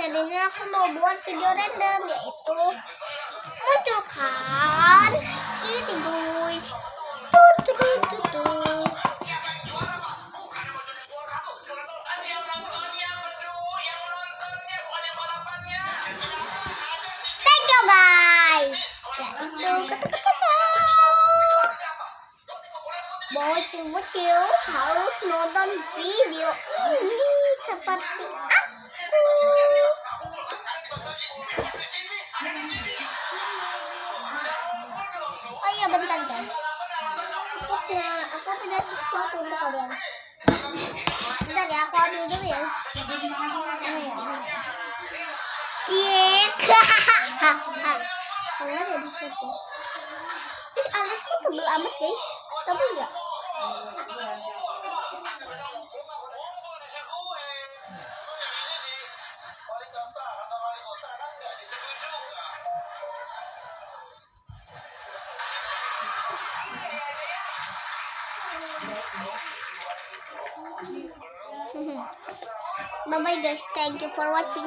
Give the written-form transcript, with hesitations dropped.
Hari ini aku mau buat video random, yaitu munculkan ini guys. Thank you guys. Yaitu kata-katanya. Bocil-bocil harus nonton video ini seperti aku. Oh iya, bentar guys. Aku punya sesuatu untuk kalian. Bentar ya, aku ambil dulu ya. Cik. Kalau ada di situ. Alisku tebel amat guys. Tebel nggak? Bye bye guys, thank you for watching.